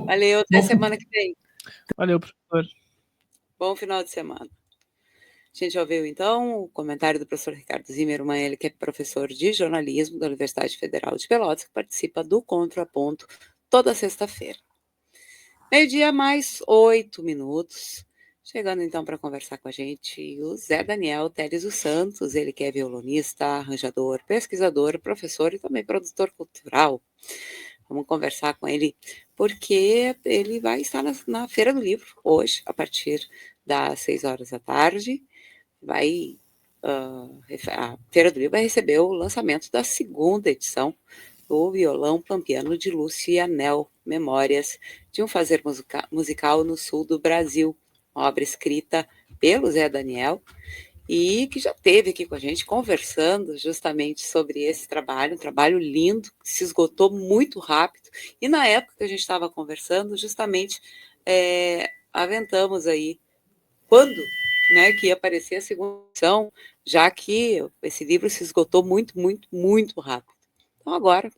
Valeu, até semana que vem. Valeu, professor. Bom final de semana. A gente ouviu, então, o comentário do professor Ricardo Zimmermann, ele que é professor de jornalismo da Universidade Federal de Pelotas, que participa do Contraponto toda sexta-feira. 12:00 mais 8 minutos. Chegando, então, para conversar com a gente, o Zé Daniel Teles dos Santos, ele que é violonista, arranjador, pesquisador, professor e também produtor cultural. Vamos conversar com ele, porque ele vai estar na Feira do Livro hoje, a partir das 18h. A Feira do Livro vai receber o lançamento da segunda edição do Violão Pampiano de Lúcio e Anel, Memórias de um Fazer Musical no Sul do Brasil, uma obra escrita pelo Zé Daniel e que já esteve aqui com a gente conversando justamente sobre esse trabalho, um trabalho lindo, que se esgotou muito rápido, e na época que a gente estava conversando, justamente aventamos aí quando, né, que ia aparecer a segunda edição, já que esse livro se esgotou muito, muito, muito rápido. Então agora,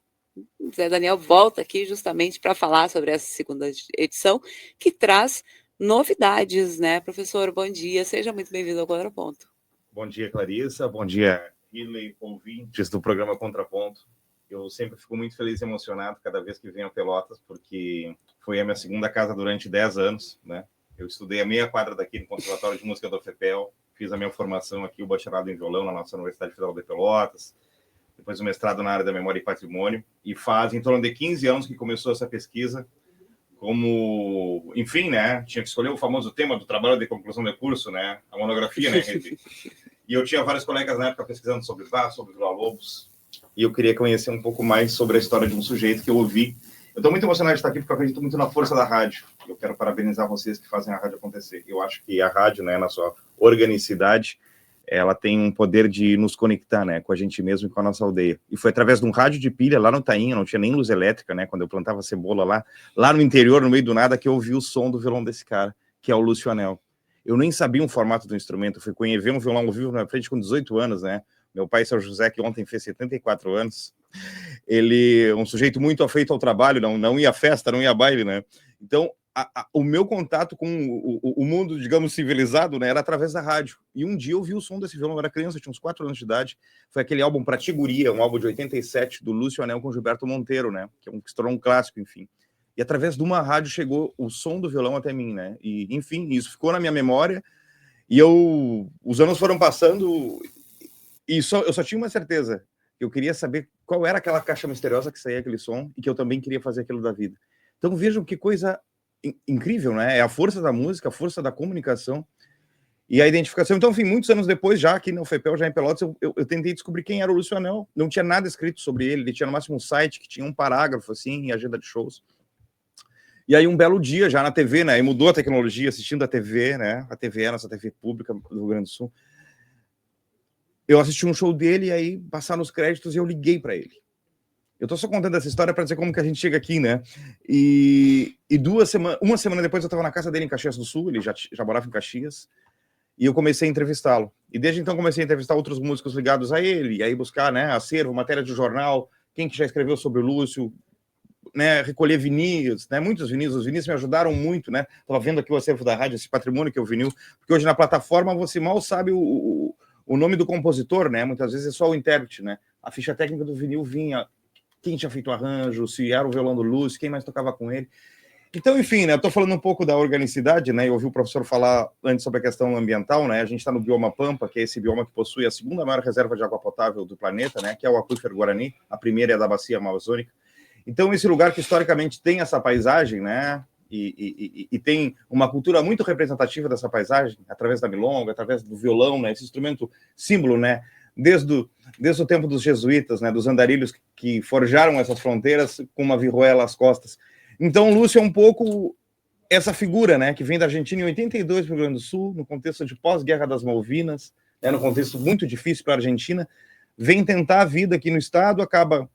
o Zé Daniel volta aqui justamente para falar sobre essa segunda edição, que traz novidades, né, professor? Bom dia, seja muito bem-vindo ao Contraponto. Bom dia, Clarissa. Bom dia, Riley, ouvintes do programa Contraponto. Eu sempre fico muito feliz e emocionado cada vez que venho a Pelotas, porque foi a minha segunda casa durante 10 anos, né? Eu estudei a meia quadra daqui no Conservatório de Música da UFPEL, fiz a minha formação aqui, o bacharelado em violão na nossa Universidade Federal de Pelotas, depois o mestrado na área da memória e patrimônio, e faz em torno de 15 anos que começou essa pesquisa, como, enfim, né, tinha que escolher o famoso tema do trabalho de conclusão de curso, né, a monografia, né, e eu tinha vários colegas na época pesquisando sobre Bach, sobre Villa-Lobos, e eu queria conhecer um pouco mais sobre a história de um sujeito que eu ouvi. Eu estou muito emocionado de estar aqui porque eu acredito muito na força da rádio. Eu quero parabenizar vocês que fazem a rádio acontecer. Eu acho que a rádio, né, na sua organicidade, ela tem um poder de nos conectar, né, com a gente mesmo e com a nossa aldeia. E foi através de um rádio de pilha lá no Tainha, não tinha nem luz elétrica, né, quando eu plantava cebola lá no interior, no meio do nada, que eu ouvi o som do violão desse cara, que é o Lúcio Anel. Eu nem sabia o formato do instrumento, eu fui ver um violão ao vivo na frente com 18 anos, né, meu pai, seu José, que ontem fez 74 anos, ele um sujeito muito afeito ao trabalho, não ia à festa, não ia a baile, né, então o meu contato com o mundo, digamos, civilizado, né, era através da rádio. E um dia eu vi o som desse violão, eu era criança, eu tinha uns 4 anos de idade, foi aquele álbum Pra Ti Guria, um álbum de 87, do Lúcio Anel com Gilberto Monteiro, né, que se tornou um clássico, enfim. E através de uma rádio chegou o som do violão até mim, né, e, enfim, isso ficou na minha memória, e os anos foram passando, e eu só tinha uma certeza, eu queria saber qual era aquela caixa misteriosa que saía aquele som, e que eu também queria fazer aquilo da vida. Então vejam que coisa incrível, né? É a força da música, a força da comunicação e a identificação. Então, enfim, muitos anos depois, já aqui na UFPEL, já em Pelotas, eu tentei descobrir quem era o Lúcio Anel. Não tinha nada escrito sobre ele, ele tinha no máximo um site que tinha um parágrafo, assim, em agenda de shows. E aí, um belo dia, já na TV, né? E mudou a tecnologia, assistindo a TV, né? A TV é a nossa TV pública do Rio Grande do Sul. Eu assisti um show dele e aí passaram os créditos e eu liguei para ele. Eu tô só contando essa história para dizer como que a gente chega aqui, né? E uma semana depois eu estava na casa dele em Caxias do Sul, ele já morava em Caxias, e eu comecei a entrevistá-lo. E desde então comecei a entrevistar outros músicos ligados a ele, e aí buscar, né, acervo, matéria de jornal, quem que já escreveu sobre o Lúcio, né, recolher vinis, né, muitos vinis, os vinis me ajudaram muito, né? Tava vendo aqui o acervo da rádio, esse patrimônio que é o vinil, porque hoje na plataforma você mal sabe o nome do compositor, né? Muitas vezes é só o intérprete, né? A ficha técnica do vinil vinha quem tinha feito o arranjo, se era o violão do Lúcio, quem mais tocava com ele. Então, enfim, né, eu estou falando um pouco da organicidade, né, eu ouvi o professor falar antes sobre a questão ambiental, né, a gente está no bioma Pampa, que é esse bioma que possui a segunda maior reserva de água potável do planeta, né, que é o aquífero Guarani, a primeira é da bacia amazônica. Então, esse lugar que historicamente tem essa paisagem, né, e tem uma cultura muito representativa dessa paisagem, através da milonga, através do violão, né, esse instrumento símbolo, né, desde o tempo dos jesuítas, né, dos andarilhos que forjaram essas fronteiras com uma vihuela às costas. Então, o Lúcio é um pouco essa figura, né, que vem da Argentina em 82 para o Rio Grande do Sul, no contexto de pós-guerra das Malvinas, né, no contexto muito difícil para a Argentina, vem tentar a vida aqui no estado, acaba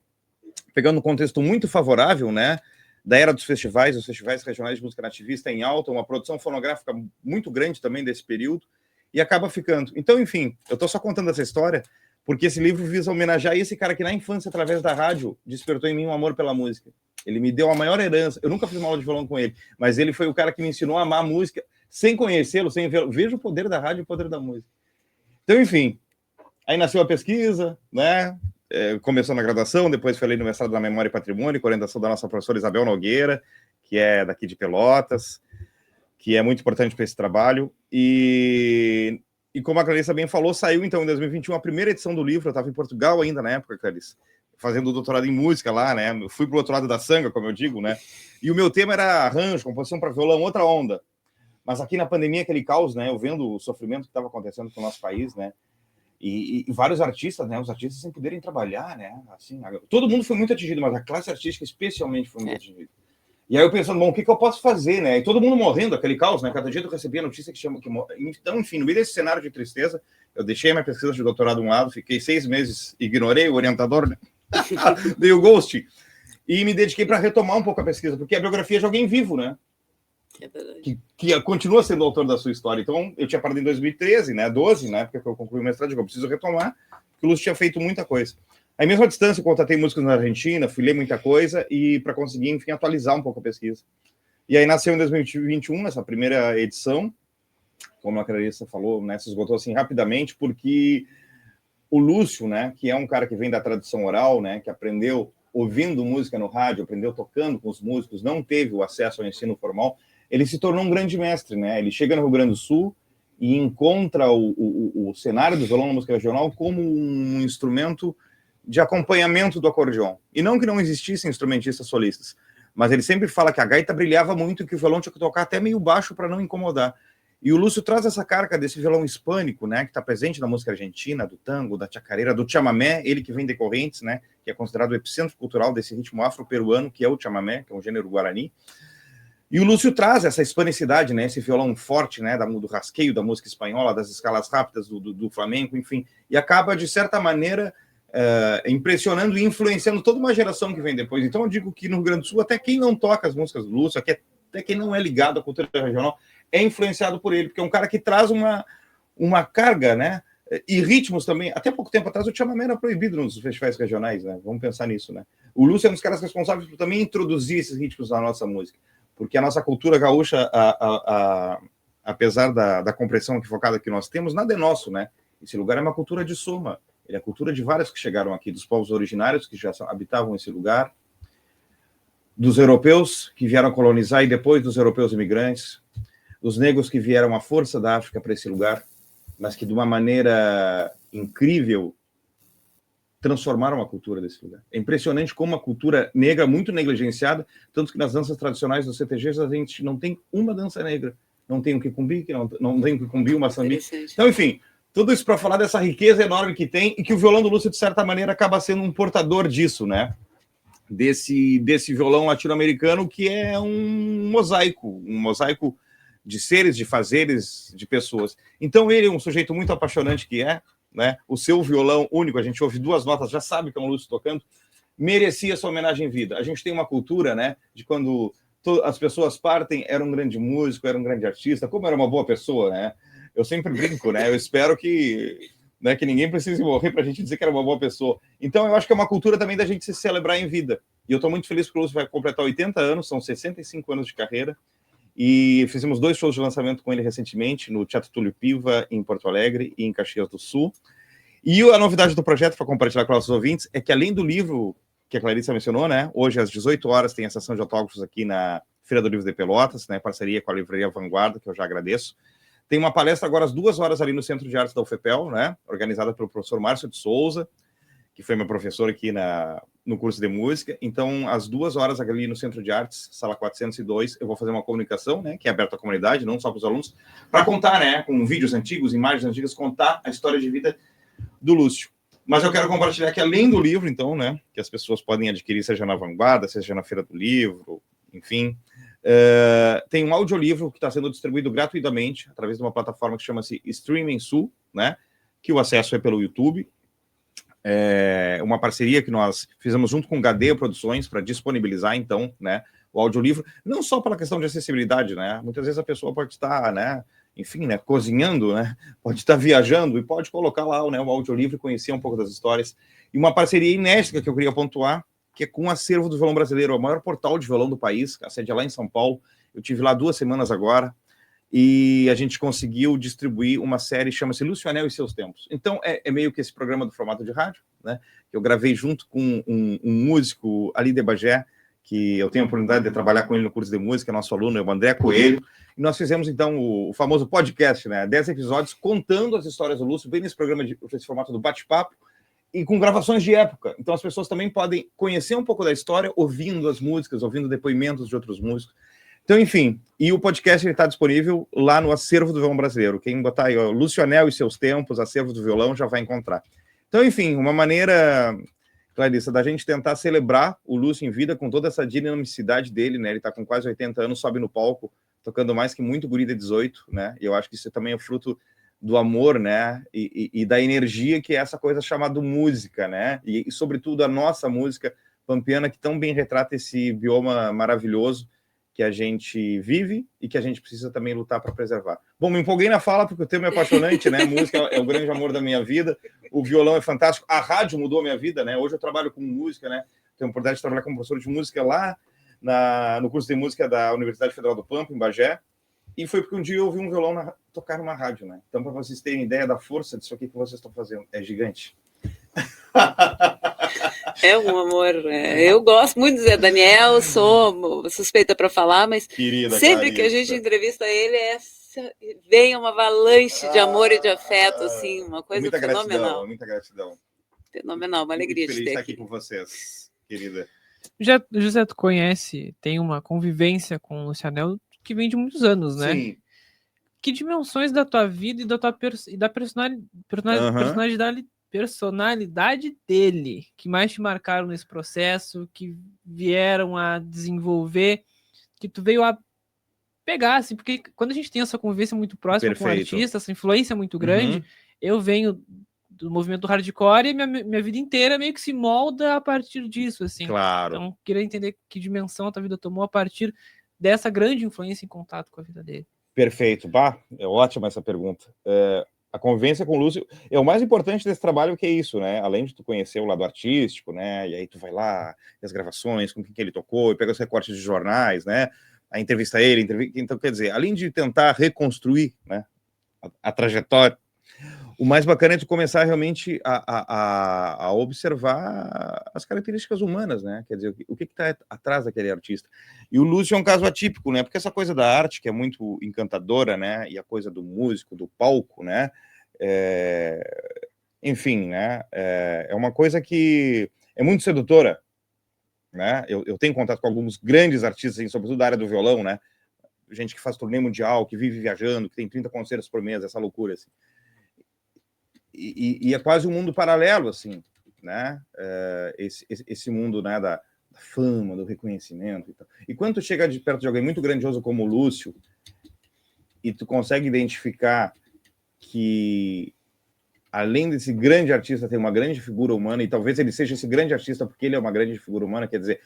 pegando um contexto muito favorável, né, da era dos festivais, os festivais regionais de música nativista em alta, uma produção fonográfica muito grande também desse período, e acaba ficando. Então, enfim, eu estou só contando essa história porque esse livro visa homenagear esse cara que na infância, através da rádio, despertou em mim um amor pela música. Ele me deu a maior herança. Eu nunca fiz uma aula de violão com ele, mas ele foi o cara que me ensinou a amar a música, sem conhecê-lo, sem ver. Veja o poder da rádio e o poder da música. Então, enfim, aí nasceu a pesquisa, né? Começou na graduação, depois foi ali no mestrado da Memória e Patrimônio, com orientação da nossa professora Isabel Nogueira, que é daqui de Pelotas, que é muito importante para esse trabalho. E como a Clarice bem falou, saiu então em 2021 a primeira edição do livro. Eu estava em Portugal ainda na época, Clarice, fazendo doutorado em música lá, né? Eu fui para o outro lado da sanga, como eu digo, né? E o meu tema era arranjo, composição para violão, outra onda. Mas aqui na pandemia, aquele caos, né? Eu vendo o sofrimento que estava acontecendo com o nosso país, né? E vários artistas, né? Os artistas sem poderem trabalhar, né? Assim, todo mundo foi muito atingido, mas a classe artística especialmente foi muito atingida. E aí eu pensando, bom, o que eu posso fazer, né? E todo mundo morrendo, aquele caos, né? Cada dia eu recebia a notícia que Então, enfim, no meio desse cenário de tristeza, eu deixei a minha pesquisa de doutorado de um lado, fiquei 6 meses, ignorei o orientador, né? Dei o ghost. E me dediquei para retomar um pouco a pesquisa, porque a biografia de alguém vivo, né? É verdade. Que continua sendo o autor da sua história. Então, eu tinha parado em 2013, né? 12, na época que eu concluí o mestrado, eu preciso retomar, porque o Lúcio tinha feito muita coisa. Aí, mesmo à distância, eu contatei músicos na Argentina, fui ler muita coisa, e para conseguir, enfim, atualizar um pouco a pesquisa. E aí nasceu em 2021, essa primeira edição, como a Clarissa falou, né? Se esgotou assim rapidamente, porque o Lúcio, né? Que é um cara que vem da tradição oral, né? Que aprendeu ouvindo música no rádio, aprendeu tocando com os músicos, não teve o acesso ao ensino formal, ele se tornou um grande mestre, né? Ele chega no Rio Grande do Sul e encontra o cenário do violão na música regional como um instrumento de acompanhamento do acordeon. E não que não existissem instrumentistas solistas, mas ele sempre fala que a gaita brilhava muito e que o violão tinha que tocar até meio baixo para não incomodar. E o Lúcio traz essa carga desse violão hispânico, né, que está presente na música argentina, do tango, da chacareira, do chamamé, ele que vem de Correntes, né, que é considerado o epicentro cultural desse ritmo afro-peruano, que é o chamamé, que é um gênero guarani. E o Lúcio traz essa hispanicidade, né, esse violão forte, né, do rasqueio da música espanhola, das escalas rápidas do flamenco, enfim, e acaba, de certa maneira, impressionando e influenciando toda uma geração que vem depois. Então eu digo que no Rio Grande do Sul, até quem não toca as músicas do Lúcio, até quem não é ligado à cultura regional, é influenciado por ele, porque é um cara que traz uma carga, né, e ritmos também. Até pouco tempo atrás o chamamé era proibido nos festivais regionais, né, vamos pensar nisso, né. O Lúcio é um dos caras responsáveis por também introduzir esses ritmos na nossa música, porque a nossa cultura gaúcha, apesar da compreensão equivocada que nós temos, nada é nosso, né. Esse lugar é uma cultura de soma. Ele é a cultura de vários que chegaram aqui, dos povos originários que já habitavam esse lugar, dos europeus que vieram colonizar e depois dos europeus imigrantes, dos negros que vieram à força da África para esse lugar, mas que de uma maneira incrível transformaram a cultura desse lugar. É impressionante como a cultura negra, muito negligenciada, tanto que nas danças tradicionais dos CTGs a gente não tem uma dança negra, não tem o Kikumbi, não tem o Kikumbi, o Maçambi. Então, enfim, tudo isso para falar dessa riqueza enorme que tem e que o violão do Lúcio, de certa maneira, acaba sendo um portador disso, né? Desse violão latino-americano que é um mosaico de seres, de fazeres, de pessoas. Então ele é um sujeito muito apaixonante que é, né? O seu violão único, a gente ouve 2 notas, já sabe que é um Lúcio tocando, merecia sua homenagem em vida. A gente tem uma cultura, né? De quando as pessoas partem, era um grande músico, era um grande artista, como era uma boa pessoa, né? Eu sempre brinco, né? Eu espero que ninguém precise morrer para a gente dizer que era uma boa pessoa. Então, eu acho que é uma cultura também da gente se celebrar em vida. E eu estou muito feliz porque o Lúcio vai completar 80 anos, são 65 anos de carreira. E fizemos 2 shows de lançamento com ele recentemente, no Teatro Túlio Piva, em Porto Alegre e em Caxias do Sul. E a novidade do projeto, para compartilhar com os nossos ouvintes, é que além do livro que a Clarissa mencionou, né? Hoje, às 18 horas, tem a sessão de autógrafos aqui na Feira do Livro de Pelotas, né? Parceria com a Livraria Vanguarda, que eu já agradeço. Tem uma palestra agora às 2 horas ali no Centro de Artes da UFPEL, né? Organizada pelo professor Márcio de Souza, que foi meu professor aqui no curso de música. Então, às 2 horas ali no Centro de Artes, sala 402, eu vou fazer uma comunicação, né? Que é aberta à comunidade, não só para os alunos, para contar, né? Com vídeos antigos, imagens antigas, contar a história de vida do Lúcio. Mas eu quero compartilhar que além do livro, então, né? Que as pessoas podem adquirir, seja na Vanguarda, seja na Feira do Livro, enfim... tem um audiolivro que está sendo distribuído gratuitamente através de uma plataforma que chama-se Streaming Sul, né? Que o acesso é pelo YouTube. É uma parceria que nós fizemos junto com o Gadeia Produções para disponibilizar, então, né, o audiolivro, não só pela questão de acessibilidade, né? Muitas vezes a pessoa pode estar, né, enfim, né, cozinhando, né? Pode estar viajando e pode colocar lá, né, o audiolivro e conhecer um pouco das histórias. E uma parceria inédita que eu queria pontuar, que é com o acervo do violão brasileiro, o maior portal de violão do país, a sede é lá em São Paulo. Eu tive lá 2 semanas agora, e a gente conseguiu distribuir uma série, chama-se Lucianel e Seus Tempos. Então, é meio que esse programa do formato de rádio, né? Eu gravei junto com um músico ali de Bagé, que eu tenho a oportunidade de trabalhar com ele no curso de música, nosso aluno é o André Coelho, e nós fizemos, então, o famoso podcast, né? 10 episódios contando as histórias do Lúcio, bem nesse programa, esse formato do bate-papo, e com gravações de época. Então, as pessoas também podem conhecer um pouco da história, ouvindo as músicas, ouvindo depoimentos de outros músicos. Então, enfim, e o podcast está disponível lá no Acervo do Violão Brasileiro. Quem botar aí, ó, Lucianel e Seus Tempos, Acervo do Violão, já vai encontrar. Então, enfim, uma maneira, Clarissa, da gente tentar celebrar o Lúcio em vida com toda essa dinamicidade dele, né? Ele está com quase 80 anos, sobe no palco, tocando mais que muito guri de 18, né? E eu acho que isso também é fruto do amor, né? E da energia que é essa coisa chamada música, né? E sobretudo, a nossa música pampiana, que tão bem retrata esse bioma maravilhoso que a gente vive e que a gente precisa também lutar para preservar. Bom, me empolguei na fala porque o tema é apaixonante, né? A música é o grande amor da minha vida, o violão é fantástico, a rádio mudou a minha vida, né? Hoje eu trabalho com música, né? Tenho a oportunidade de trabalhar como professor de música lá no curso de música da Universidade Federal do Pampa, em Bagé, e foi porque um dia eu ouvi um violão tocar numa rádio, né? Então, para vocês terem ideia da força disso aqui que vocês estão fazendo, é gigante. É um amor. Eu gosto muito do Zé Daniel, sou suspeita para falar, mas Querida sempre Clarissa, que a gente entrevista ele, vem uma avalanche de amor e de afeto, assim, uma coisa muita fenomenal. Gratidão, muita gratidão. Fenomenal, uma alegria Muito de feliz ter estar aqui com vocês, querida. José, tu conhece, tem uma convivência com o Lucianel que vem de muitos anos, né? Sim. Que dimensões da tua vida e da personalidade dele que mais te marcaram nesse processo, que vieram a desenvolver, que tu veio a pegar, assim, porque quando a gente tem essa convivência muito próxima com o artista, essa influência muito grande, eu venho do movimento do hardcore e minha vida inteira meio que se molda a partir disso, assim. Claro. Então, queria entender que dimensão a tua vida tomou a partir dessa grande influência em contato com a vida dele. Perfeito. Bah, é ótima essa pergunta. A convivência com o Lúcio é o mais importante desse trabalho, que é isso, né? Além de tu conhecer o lado artístico, né? E aí tu vai lá, as gravações, com quem que ele tocou, e pega os recortes de jornais, né? A entrevista ele, então, quer dizer, além de tentar reconstruir, né, a trajetória, o mais bacana é tu começar realmente a observar as características humanas, né? Quer dizer, o que está atrás daquele artista. E o Lúcio é um caso atípico, né? Porque essa coisa da arte, que é muito encantadora, né? E a coisa do músico, do palco, né? Enfim, né? É uma coisa que é muito sedutora, né? Eu tenho contato com alguns grandes artistas, assim, sobretudo da área do violão, né? Gente que faz turnê mundial, que vive viajando, que tem 30 concertos por mês, essa loucura, assim. E é quase um mundo paralelo, assim, né? Esse mundo, né, da fama, do reconhecimento e tal. E quando tu chega de perto de alguém muito grandioso como o Lúcio, e tu consegue identificar que, além desse grande artista, tem uma grande figura humana, e talvez ele seja esse grande artista porque ele é uma grande figura humana, quer dizer,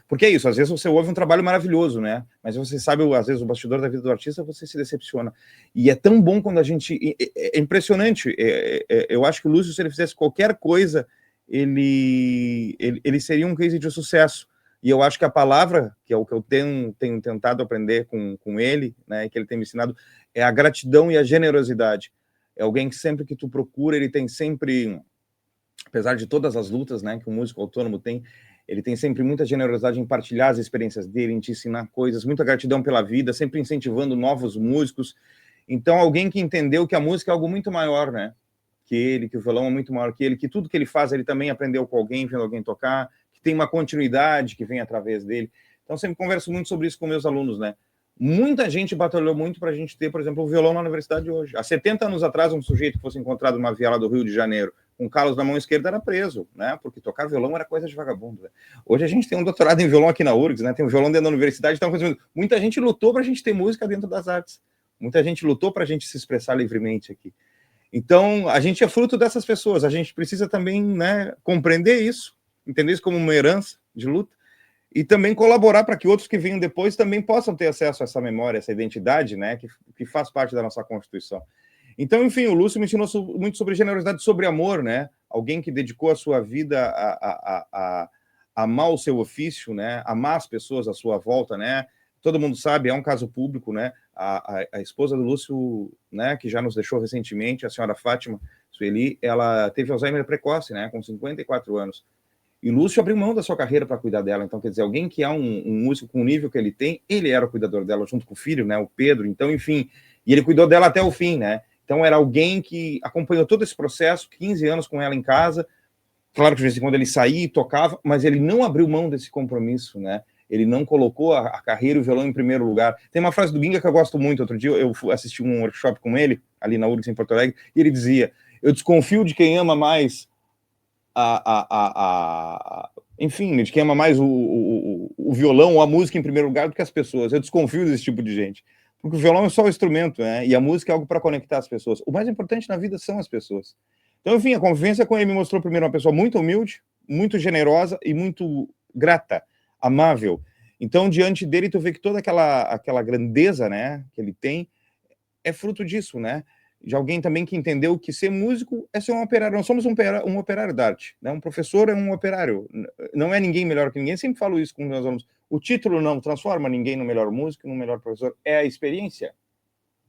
porque é isso, às vezes você ouve um trabalho maravilhoso, né? Mas você sabe, às vezes, o bastidor da vida do artista, você se decepciona. E é tão bom quando a gente... É impressionante. Eu acho que o Lúcio, se ele fizesse qualquer coisa, ele seria um case de sucesso. E eu acho que a palavra, que é o que eu tenho tentado aprender com ele, né, que ele tem me ensinado, é a gratidão e a generosidade. É alguém que sempre que tu procura, ele tem sempre, apesar de todas as lutas, né, que um músico autônomo tem, ele tem sempre muita generosidade em partilhar as experiências dele, em te ensinar coisas, muita gratidão pela vida, sempre incentivando novos músicos. Então, alguém que entendeu que a música é algo muito maior, né, que ele, que o violão é muito maior que ele, que tudo que ele faz, ele também aprendeu com alguém, vendo alguém tocar, que tem uma continuidade que vem através dele. Então, sempre converso muito sobre isso com meus alunos, né. Muita gente batalhou muito para a gente ter, por exemplo, o violão na universidade hoje. Há 70 anos atrás, um sujeito que fosse encontrado numa viela do Rio de Janeiro com calos na mão esquerda era preso, né? Porque tocar violão era coisa de vagabundo. Né? Hoje a gente tem um doutorado em violão aqui na URGS, né? Tem um violão dentro da universidade. Então, muita gente lutou para a gente ter música dentro das artes. Muita gente lutou para a gente se expressar livremente aqui. Então, a gente é fruto dessas pessoas. A gente precisa também, né, compreender isso, entender isso como uma herança de luta. E também colaborar para que outros que venham depois também possam ter acesso a essa memória, essa identidade, né, que faz parte da nossa Constituição. Então, enfim, o Lúcio me ensinou muito sobre generosidade, sobre amor, né? Alguém que dedicou a sua vida amar o seu ofício, né? Amar as pessoas à sua volta, né? Todo mundo sabe, é um caso público, né? A esposa do Lúcio, né, que já nos deixou recentemente, a senhora Fátima Sueli, ela teve Alzheimer precoce, né, com 54 anos. E o Lúcio abriu mão da sua carreira para cuidar dela. Então, quer dizer, alguém que é um músico com o nível que ele tem, ele era o cuidador dela junto com o filho, né, o Pedro. Então, enfim, e ele cuidou dela até o fim, né? Então, era alguém que acompanhou todo esse processo, 15 anos com ela em casa. Claro que de vez em quando ele saía e tocava, mas ele não abriu mão desse compromisso, né? Ele não colocou a carreira e o violão em primeiro lugar. Tem uma frase do Ginga que eu gosto muito. Outro dia eu assisti um workshop com ele, ali na URGS em Porto Alegre, e ele dizia: eu desconfio de quem ama mais enfim, de quem ama mais o violão ou a música em primeiro lugar do que as pessoas. Eu desconfio desse tipo de gente. Porque o violão é só o instrumento, né? E a música é algo para conectar as pessoas. O mais importante na vida são as pessoas. Então, enfim, a convivência com ele me mostrou primeiro uma pessoa muito humilde, muito generosa e muito grata, amável. Então, diante dele, tu vê que toda aquela grandeza, né, que ele tem é fruto disso, né? De alguém também que entendeu que ser músico é ser um operário. Nós somos um operário da arte, né? Um professor é um operário. Não é ninguém melhor que ninguém. Eu sempre falo isso com meus alunos. O título não transforma ninguém no melhor músico, no melhor professor. É a experiência.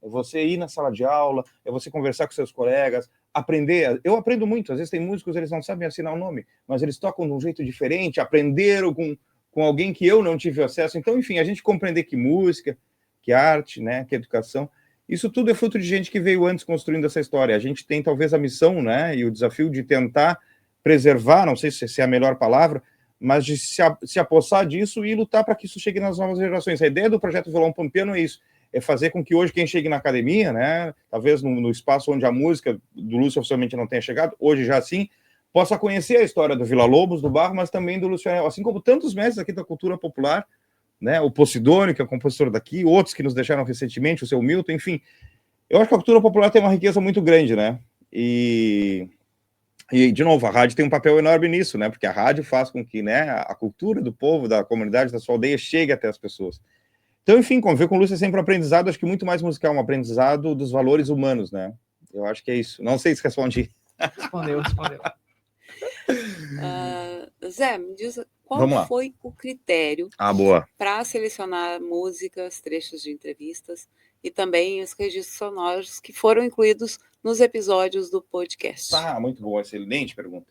É você ir na sala de aula, é você conversar com seus colegas, aprender. Eu aprendo muito. Às vezes tem músicos, eles não sabem assinar o nome, mas eles tocam de um jeito diferente, aprenderam com alguém que eu não tive acesso. Então, enfim, a gente compreender que música, que arte, né, que educação, isso tudo é fruto de gente que veio antes construindo essa história. A gente tem talvez a missão, né, e o desafio de tentar preservar, não sei se é a melhor palavra, mas de se apossar disso e lutar para que isso chegue nas novas gerações. A ideia do projeto Violão Pampiano é isso, é fazer com que hoje quem chegue na academia, né, talvez no espaço onde a música do Lúcio oficialmente não tenha chegado, hoje já sim, possa conhecer a história do Villa-Lobos, do Barro, mas também do Lúcio, assim como tantos mestres aqui da cultura popular, né, o Posidônio, que é o compositor daqui, outros que nos deixaram recentemente, o seu Milton, enfim. Eu acho que a cultura popular tem uma riqueza muito grande, né? E de novo, a rádio tem um papel enorme nisso, né? Porque a rádio faz com que, né, a cultura do povo, da comunidade, da sua aldeia chegue até as pessoas. Então, enfim, conviver com o Lúcio é sempre um aprendizado, acho que muito mais musical, um aprendizado dos valores humanos, né? Eu acho que é isso. Não sei se respondi. Respondeu. Zé, me diz qual foi o critério para selecionar músicas, trechos de entrevistas e também os registros sonoros que foram incluídos nos episódios do podcast? Muito boa, excelente pergunta.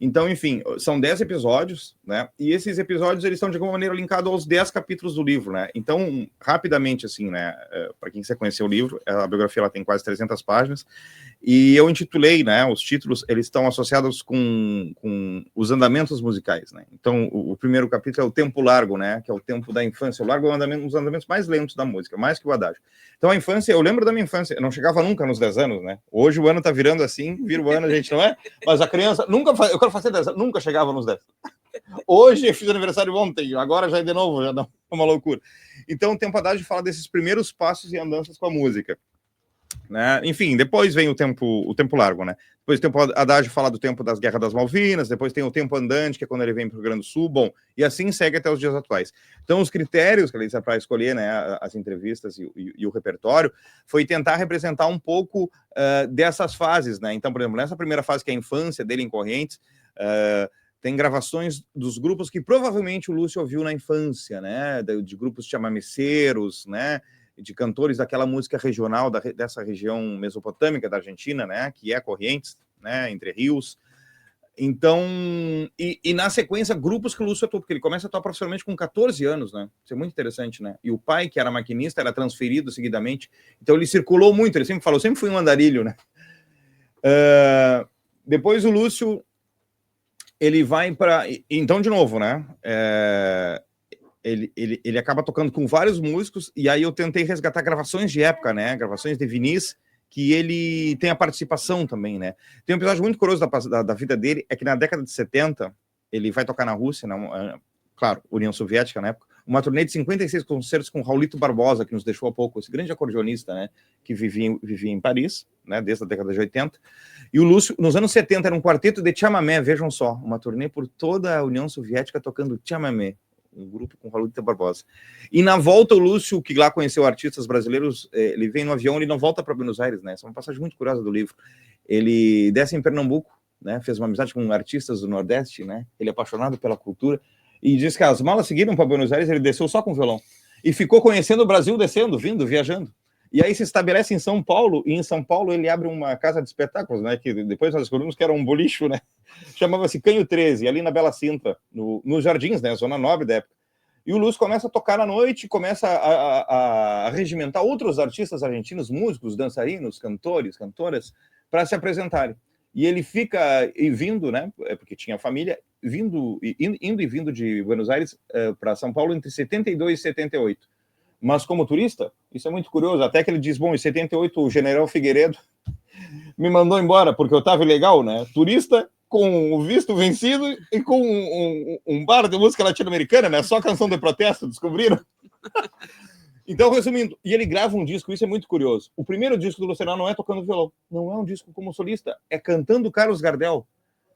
Então, enfim, são 10 episódios, né? E esses episódios, eles estão de alguma maneira linkados aos 10 capítulos do livro, né? Então, rapidamente, assim, né? Para quem quiser conhecer o livro, a biografia ela tem quase 300 páginas. E eu intitulei, né? Os títulos, eles estão associados com os andamentos musicais, né? Então, o primeiro capítulo é o tempo largo, né? Que é o tempo da infância. O largo é um dos andamentos mais lentos da música, mais que o adágio. Então, a infância, eu lembro da minha infância, eu não chegava nunca nos 10 anos, né? Hoje o ano tá virando assim, vira o ano, a gente não é? Mas a criança, eu quero fazer 10 anos, nunca chegava nos 10. Hoje eu fiz aniversário ontem, agora já é de novo, já dá uma loucura. Então, o tempo adágio fala desses primeiros passos e andanças com a música, né? Enfim, depois vem o tempo largo, né? Depois o tempo adágio fala do tempo das Guerras das Malvinas, depois tem o tempo andante, que é quando ele vem para o Rio Grande do Sul, bom, e assim segue até os dias atuais. Então, os critérios que ele disse para escolher, né, as entrevistas e o repertório, foi tentar representar um pouco dessas fases, né? Então, por exemplo, nessa primeira fase, que é a infância dele em Correntes, tem gravações dos grupos que provavelmente o Lúcio ouviu na infância, né? De grupos chamameceiros, né? De cantores daquela música regional dessa região mesopotâmica da Argentina, né, que é Corrientes, né, Entre Rios. Então, e na sequência, grupos que o Lúcio atuou, porque ele começa a atuar profissionalmente com 14 anos, né, isso é muito interessante, né, e o pai, que era maquinista, era transferido seguidamente, então ele circulou muito, ele sempre falou, eu sempre fui um andarilho, né. Depois o Lúcio, ele vai para, então, de novo, né, ele acaba tocando com vários músicos, e aí eu tentei resgatar gravações de época, né? Gravações de vinis, que ele tem a participação também, né? Tem um episódio muito curioso da vida dele, é que na década de 70, ele vai tocar na Rússia, claro, União Soviética na época, uma turnê de 56 concertos com Raulito Barbosa, que nos deixou há pouco, esse grande acordeonista, né? Que vivia em Paris, né? Desde a década de 80. E o Lúcio, nos anos 70, era um quarteto de chamamé, vejam só, uma turnê por toda a União Soviética tocando chamamé. Um grupo com Raulito Barbosa. E na volta, o Lúcio, que lá conheceu artistas brasileiros, ele vem no avião, ele não volta para Buenos Aires, né? Essa é uma passagem muito curiosa do livro. Ele desce em Pernambuco, né? Fez uma amizade com artistas do Nordeste, né? Ele é apaixonado pela cultura. E diz que as malas seguiram para Buenos Aires, ele desceu só com violão. E ficou conhecendo o Brasil descendo, vindo, viajando. E aí se estabelece em São Paulo, e em São Paulo ele abre uma casa de espetáculos, né? Que depois nós descobrimos que era um bolicho, né? Chamava-se Canho 13, ali na Bela Sintra, nos Jardins, né? Zona Nobre da época. E o Lúcio começa a tocar à noite, começa a regimentar outros artistas argentinos, músicos, dançarinos, cantores, cantoras, para se apresentarem. E ele fica vindo, né? Porque tinha família, indo e vindo de Buenos Aires para São Paulo entre 72 e 78. Mas como turista, isso é muito curioso, até que ele diz, bom, em 78 o General Figueiredo me mandou embora, porque eu estava ilegal, né? Turista com o visto vencido e com um bar de música latino-americana, né? Só canção de protesto, descobriram? Então, resumindo, e ele grava um disco, isso é muito curioso. O primeiro disco do Luciano não é tocando violão, não é um disco como solista, é cantando Carlos Gardel.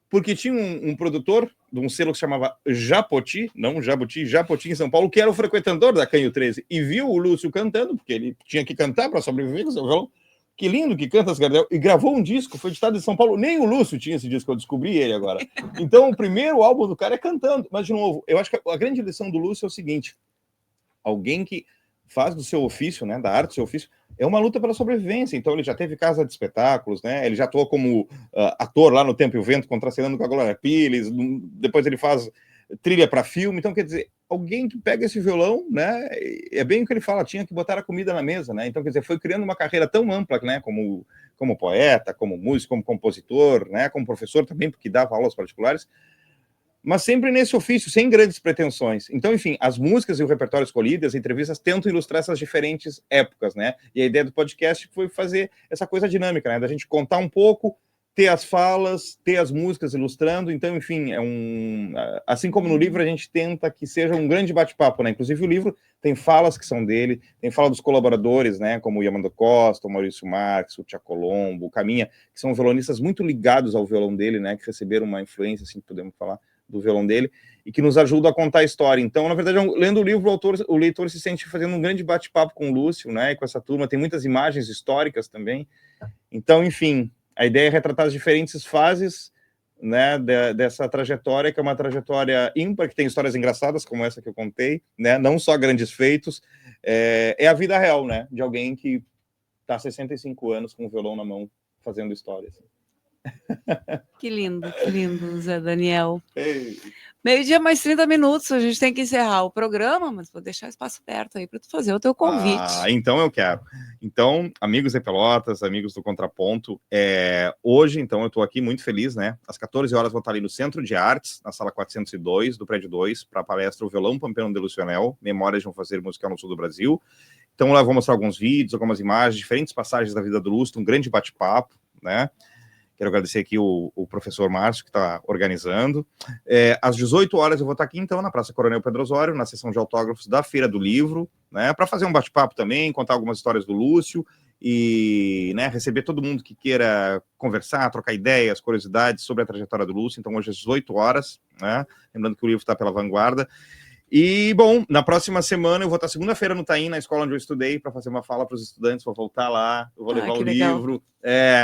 Porque tinha um produtor de um selo que se chamava Japoti, não Jabuti, Japoti em São Paulo, que era o frequentador da Canho 13, e viu o Lúcio cantando, porque ele tinha que cantar para sobreviver com o seu violão. Que lindo que canta as Gardel, e gravou um disco, foi editado em São Paulo, nem o Lúcio tinha esse disco, eu descobri ele agora. Então, o primeiro álbum do cara é cantando, mas, de novo, eu acho que a grande lição do Lúcio é o seguinte, alguém que faz do seu ofício, né, da arte do seu ofício, é uma luta pela sobrevivência. Então ele já teve casa de espetáculos, né? Ele já atuou como ator lá no Tempo e o Vento, contracenando com a Glória Pires, depois ele faz trilha para filme. Então, quer dizer, alguém que pega esse violão, né? É bem o que ele fala, tinha que botar a comida na mesa, né? Então, quer dizer, foi criando uma carreira tão ampla, né? Como poeta, como músico, como compositor, né? Como professor também, porque dava aulas particulares, mas sempre nesse ofício, sem grandes pretensões. Então, enfim, as músicas e o repertório escolhido, as entrevistas tentam ilustrar essas diferentes épocas, né? E a ideia do podcast foi fazer essa coisa dinâmica, né? Da gente contar um pouco, ter as falas, ter as músicas ilustrando. Então, enfim, assim como no livro, a gente tenta que seja um grande bate-papo, né? Inclusive, o livro tem falas que são dele, tem fala dos colaboradores, né? Como o Yamando Costa, o Maurício Marques, o Tia Colombo, o Caminha, que são violonistas muito ligados ao violão dele, né? Que receberam uma influência, assim, podemos falar, do violão dele, e que nos ajuda a contar a história. Então, na verdade, lendo o livro, o leitor se sente fazendo um grande bate-papo com o Lúcio, né, e com essa turma, tem muitas imagens históricas também. Então, enfim, a ideia é retratar as diferentes fases, né, dessa trajetória, que é uma trajetória ímpar, que tem histórias engraçadas, como essa que eu contei, né, não só grandes feitos, é a vida real, né, de alguém que está há 65 anos com o violão na mão, fazendo história, assim. Que lindo, Zé Daniel. Ei. 12:00 mais 30 minutos, a gente tem que encerrar o programa, mas vou deixar espaço aberto aí para tu fazer o teu convite. Então eu quero. Então, amigos de Pelotas, amigos do Contraponto, hoje, então, eu estou aqui muito feliz, né? Às 14 horas vou estar ali no Centro de Artes, na sala 402 do prédio 2, para a palestra O Violão Pampeano de Lucionel, Memórias de um Fazer Musical no Sul do Brasil. Então lá vou mostrar alguns vídeos, algumas imagens, diferentes passagens da vida do Lúcio, um grande bate-papo, né? Quero agradecer aqui o professor Márcio, que está organizando. Às 18 horas eu vou estar aqui, então, na Praça Coronel Pedro Osório, na sessão de autógrafos da Feira do Livro, né, para fazer um bate-papo também, contar algumas histórias do Lúcio e, né, receber todo mundo que queira conversar, trocar ideias, curiosidades sobre a trajetória do Lúcio. Então, hoje às 18 horas, né, lembrando que o livro está pela Vanguarda. E, bom, na próxima semana eu vou estar segunda-feira no Taim, na escola onde eu estudei, para fazer uma fala para os estudantes, vou voltar lá, eu vou levar o livro,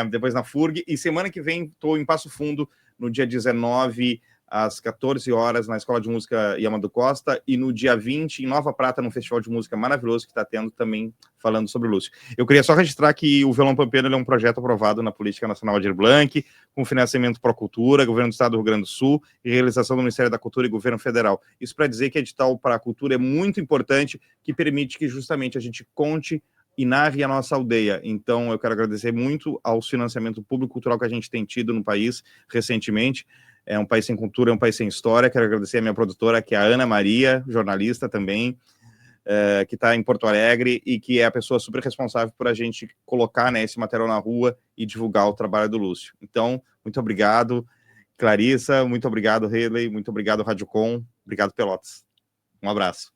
depois na FURG, e semana que vem estou em Passo Fundo, no dia 19, às 14 horas, na Escola de Música Yamando Costa, e no dia 20, em Nova Prata, num festival de música maravilhoso que está tendo também, falando sobre o Lúcio. Eu queria só registrar que o Violão Pampeano é um projeto aprovado na Política Nacional Aldir Blanc, com financiamento Procultura, Governo do Estado do Rio Grande do Sul, e realização do Ministério da Cultura e Governo Federal. Isso para dizer que edital para a cultura é muito importante, que permite que justamente a gente conte e narre a nossa aldeia. Então, eu quero agradecer muito ao financiamento público cultural que a gente tem tido no país recentemente. É um país sem cultura, é um país sem história. Quero agradecer a minha produtora, que é a Ana Maria, jornalista também, que está em Porto Alegre e que é a pessoa super responsável por a gente colocar, né, esse material na rua e divulgar o trabalho do Lúcio. Então, muito obrigado, Clarissa, muito obrigado, Haley, muito obrigado, Rádio Com, obrigado, Pelotas. Um abraço.